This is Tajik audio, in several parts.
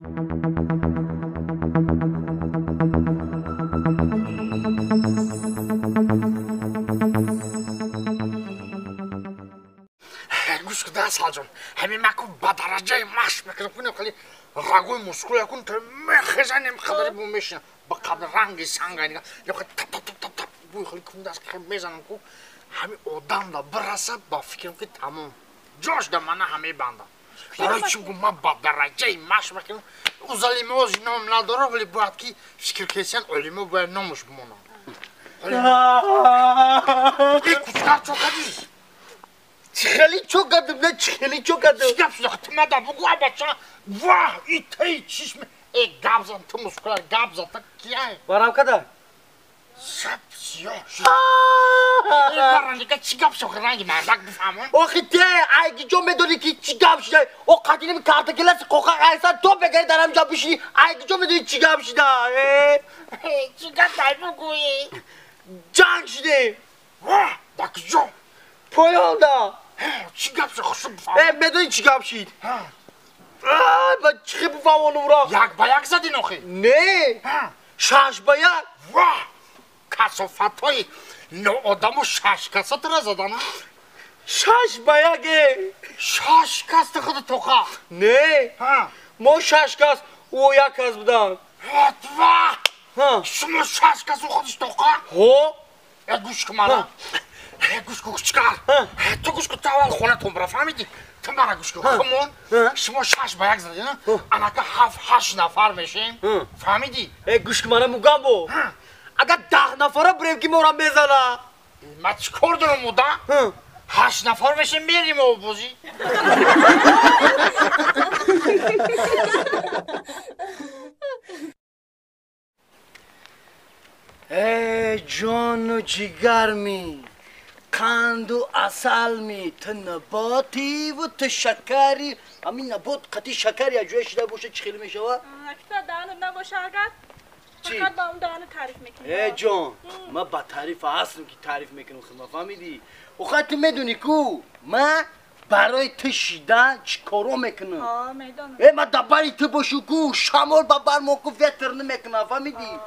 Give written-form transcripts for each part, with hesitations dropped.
گوش کن دست جان همین مکو با درجه مشت میکنم کنیم خیلی رگوی مسکول کن تو میخزنیم خداری بو میشنم با قبل رنگی سنگی نگه یا خیلی تپ تپ تپ تپ بوی خیلی کن دست خیلی میزنم کن همین آدم دا برسه با فکرم که تمام جاش دا منه همه بنده برای چون کن من با درجه مشت میکنم اوز لیموز نام نداره ولی باید که فکر کسیان لیمو باید نامش بمونم ای کچکر چو کدیش خیلی چوکادم نه خیلی چوکادم شکم شده خطمه دا بگو بچه واه ای تایی چشم ای گاب زن تو مسکولار گاب زن تا کیه بارم کده شب سیاه ای برانی که چی گاب شده رنگی مردک بفهمون آخی ته ایگی جو میدونی که چی گاب شده او قدیمی کارت کلاس کوکا ایسا تو بگری در همجا بشینی ایگی جو میدونی چی گاب شده چی گاب دای بگویی جنگ شده واه داکی جو پایان دا چی گاب شده خوشم بفهمون میدونی چی گاب شد با چی بفهمونم را یک با یک زدی نخی نه شش با یک واه کسافت های نو آدم و شش کسات را زدن شش با یکه شش کس خود توقع نه ما شش کس او یک کس بودن واه شما شش کس و خودش توقع ها گوش که منم گوش که چکر تو گوش که تو اول خونه تون برا فهمیدی تو مرا گوش که خمون شما شش با یک زدی نه انا که هشت نفر میشیم فهمیدی گوش که منم مگم بو اگر 10 نفره بریم که مورم بزنه من چکار دارم مودا 8 نفر میشیم بریم و بازی ای جان و جگر می قند و اصل می تو نباتی و تو شکری همین نبات قطعی شکری اجوه شده باشه چی خیلی میشه و؟ اکتا دهنت نباشه اگر فقط با اون دهنت تعریف میکنی ای جان من با تعریف هستم که تعریف میکنم خیلی فهمیدی و تو میدونی کو من برای تو شیده چی کارو میکنم میدونم من دبری تو باشو کو شمال ببر موکو ویتر نمیکنم فهمیدی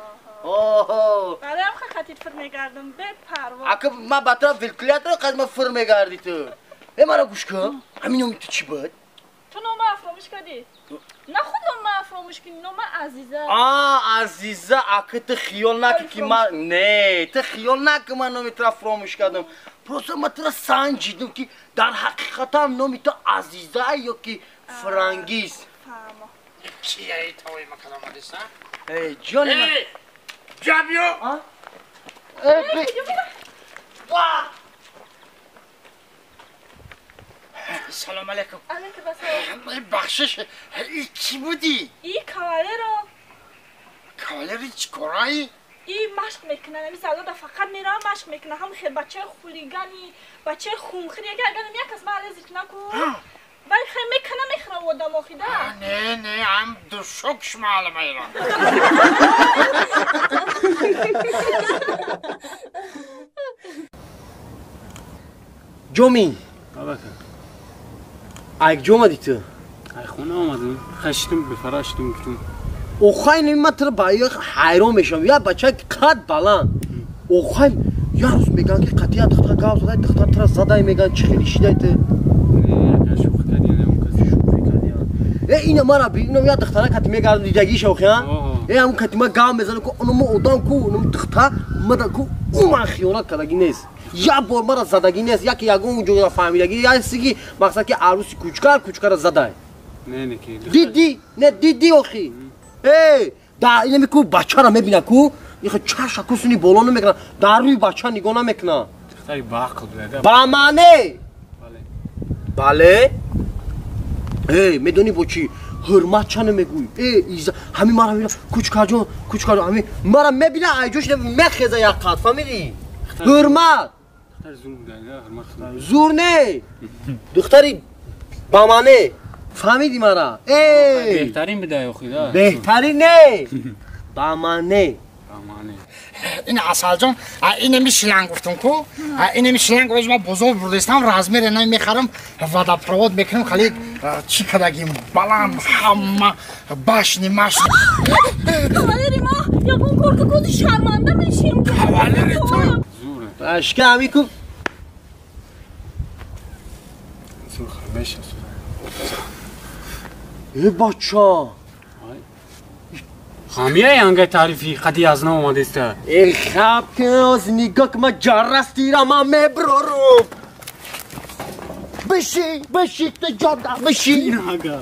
برای هم خطیت فر میگردم به پروا اگه من بطرف ویلکلیت رو قد من فر میگردی تو مرا گوش کن همین نومی تو چی بود؟ تو نوم افراموش کردی؟ نه خود نوم افراموش کردی نوم عزیزه عزیزه اگه تو خیال نکن که من نه تو خیال نکن من نومی تو فراموش کردم پروسه من تو سنجیدم که در حقیقت هم نومی تو عزیزه یا که فرانگیز فهمه چیه ای تاوی مکدام آدیسه؟ ای جان من جابیو سلام علیکم علیکم بسه بخشش ای چی بودی؟ ای کاوالرو کاوالری چی کارایی؟ ای مشق میکنه نمی زلو فقط میرم مشق میکنه هم خیلی بچه خولیگانی بچه خونخری اگر یک کس محل زیت نکن ولی خیلی میخرم آدم آخیده نه هم دو شکش معلومه ایران جومی ایک جو آمدی تو؟ ای خونه آمدیم خشتیم به فراشتیم گفتیم اوخای من تو باید حیران میشم یا بچه قد بلند اوخای یه روز میگن که قطعیت دختر گاو زده دختر ترا زده میگن چی خیلی شیده تو؟ نه شوخی کردی نه کسی شوخی کردی اینو مرا اینو یا دختره کتی میگردم دیدگی شوخی ها همون کتی ما گاو میزنه که اونم آدم کو اونم دختر مدن کو اون من خیانت کردگی نیست یا بار مرا زدگی نیست یا که یگون اونجا فهمیدگی یا سیگی مقصد که عروسی کوچکر زده نه که دیدی آخی در اینه میکو بچه را میبینه کو یخه چرش کسونی بالا نمیکنه در روی بچه نگاه نمیکنه دختری با عقل بوده با منه بله میدونی با چی حرمت چه نمیگوی همین مرا میبینه کوچکر جان همین مرا میبینه ایجوش میخیزه یک قد فهمیدی حرمت دختر زور بوده حرمت زور نه دختری با منه فهمیدی مرا بهترین بده آخیده بهترین نه با منه این اصل جان اینه میشلنگ گفتم کو اینه میشلنگ روز ما بزرگ بردستم رازمیر اینا میخرم ودا پرواد میکنم خالی چی کدگیم بلند همه باشنی ماشنی کاوالری ما یا اون کورک کودی شرمنده میشیم کاوالری تو زوره اشکه همی کو زور خمیشه ای بچه همیه یانگه تعریفی قدی از نو اومده است ای خب که از نگاه که ما جرستی را ما مبرورم بشی تو جاده بشی نگه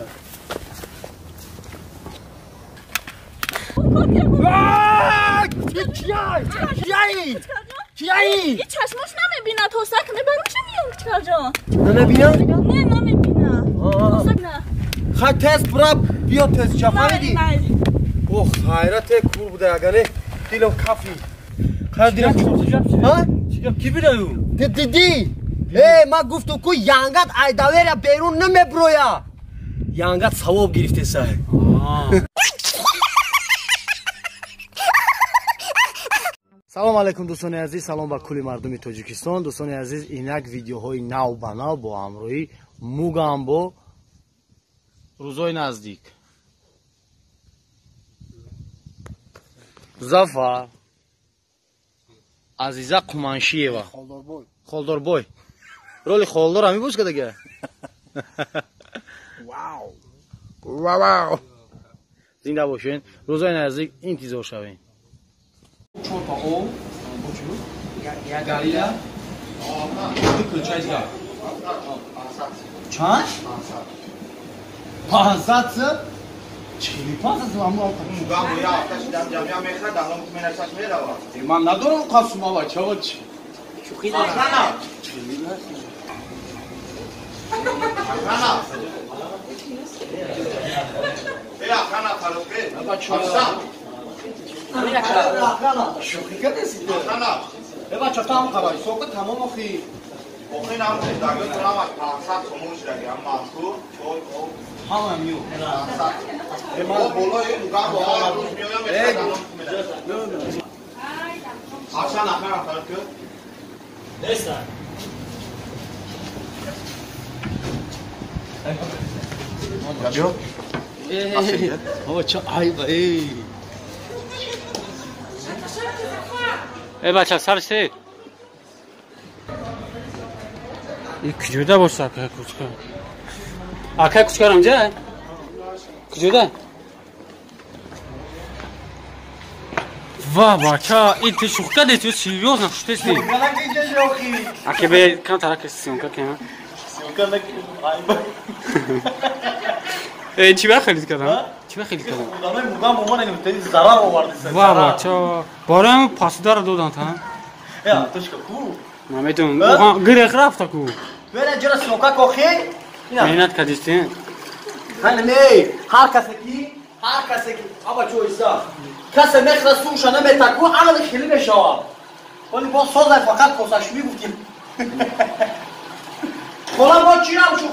چیایی؟ این چشماش نمیبینه توسک میبرم چه میام چکار جان نمیبینم؟ نه نمیبینه توسک نه خواهی تست براب بیا تست چه فهمیدی؟ نه اوه خیرت کور بوده اگره دیلم کافی خیلی دیلم چورد ها؟ کی بیده او؟ دیدی؟ ای ما گفتم که یانگت ایداویر بیرون نمیبرویا یانگت ثواب گرفته سه سلام علیکم دوستان عزیز سلام با کلی مردم تاجیکستان دوستان عزیز اینک ویدیوهای نو بنا با همراهی موگام با روزای نزدیک زفر عزیزه قمانشیه خالدار بای رولی خالدار همی بوز که دیگه واو زنده باشین روزای نزدیک انتظار شوین چورپا او یا گالیلا چند؟ 500 چیلی 500 من ندارم قسم بچه ها شوخی ندارم شوخی که دستی بچه تا هم خبری صبح تمام آخی اوخی نمونید داگه کنم از 500 سمونش رگی هم مانکو همه میو بولای نگاه با آقا روش میایم اصلا نفر نفر که نیستن جو بابا چه عیبه ای ای بچه سر سید این کجوده باشه اکه کچکر اکه کچکرم جه کجوده وا بچه این تو شوخته دیست تو سیریوز نشته استی اکه به کم ترک سیونکه که من این چی به خیلی کردم؟ چی به خیلی کردم؟ موگام مامان نمیتونی ضرر آوردی وا بچه بارم پاسدار دادن تا یا توشکا کو نمیدونم گریخ رفت کو بره جرا سوکا کوخی مهنت کردیستی هنمی هر کسی کی آبا چو ایسا کسی مخرسوشا نمیتکو عمل خیلی بشوا ولی با سازه فقط کوساش میگفتیم خولا با چی نبوشو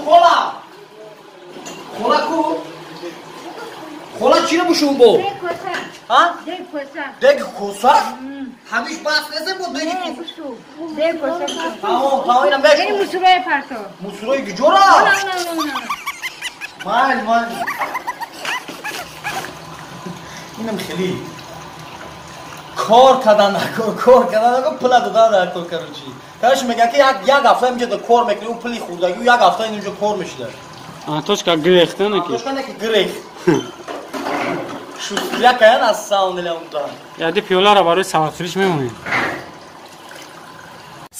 خولا کو خولا چی نبوشون بو ها؟ دیگ کوسا همیش باس نزه بود دیگی ها اینم بشو این موسورای پرتو موسورای گجورا مال اینم خیلی کار کردن نکن پلا دادن نکن کروچی تاش میگه که یک هفته اینجا کار میکنی اون پلی خوردگی یک هفته اینجا کار میشه توش که گریخته نکی توش که نکی گریخ شوخیا که از ساوند لیوندا یادی پیولا را برای سوارفریش میمونی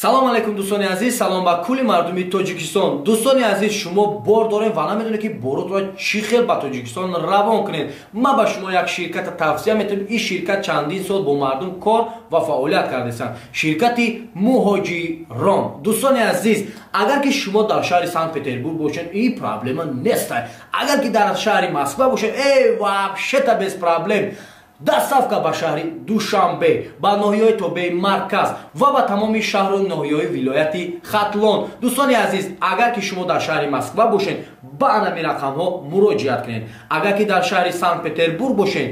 سلام علیکم دوستان عزیز سلام با کل مردم تاجیکستان دوستان عزیز شما بار دارین و نمیدونه که بارود را چی خیلی با تاجیکستان روان کنین ما با شما یک شرکت توصیه میتونم این شرکت چندین سال با مردم کار و فعالیت کردن شرکت مهاجران دوستان عزیز اگر که شما در شهر سنت پترزبورگ باشین این پرابلم نیست اگر که در شهر مسکو باشین ای вообще без проблем доставка ба шаҳри душанбе ба ноҳияҳои тобеи марказ ва ба тамоми шаҳру ноҳияҳои вилояти хатлон дӯстони азиз агар ки шумо дар шаҳри москва бошед ба анами рақамҳо муроҷиат кунед агар ки дар шаҳри санкт петербург бошед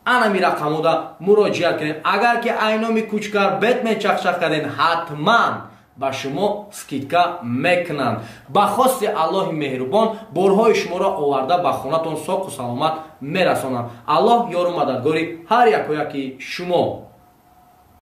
анами рақамуда муроҷиат кунед. Агар ки айноми кӯчкар бетмен чахчах карден ҳатман ба шумо скидка мекунанд. Ба хости Аллоҳи меҳрубон борҳои шуморо оварда ба хонатон соқу саломат мерасонанд. Аллоҳ ёру мададгори ҳар якояки шумо.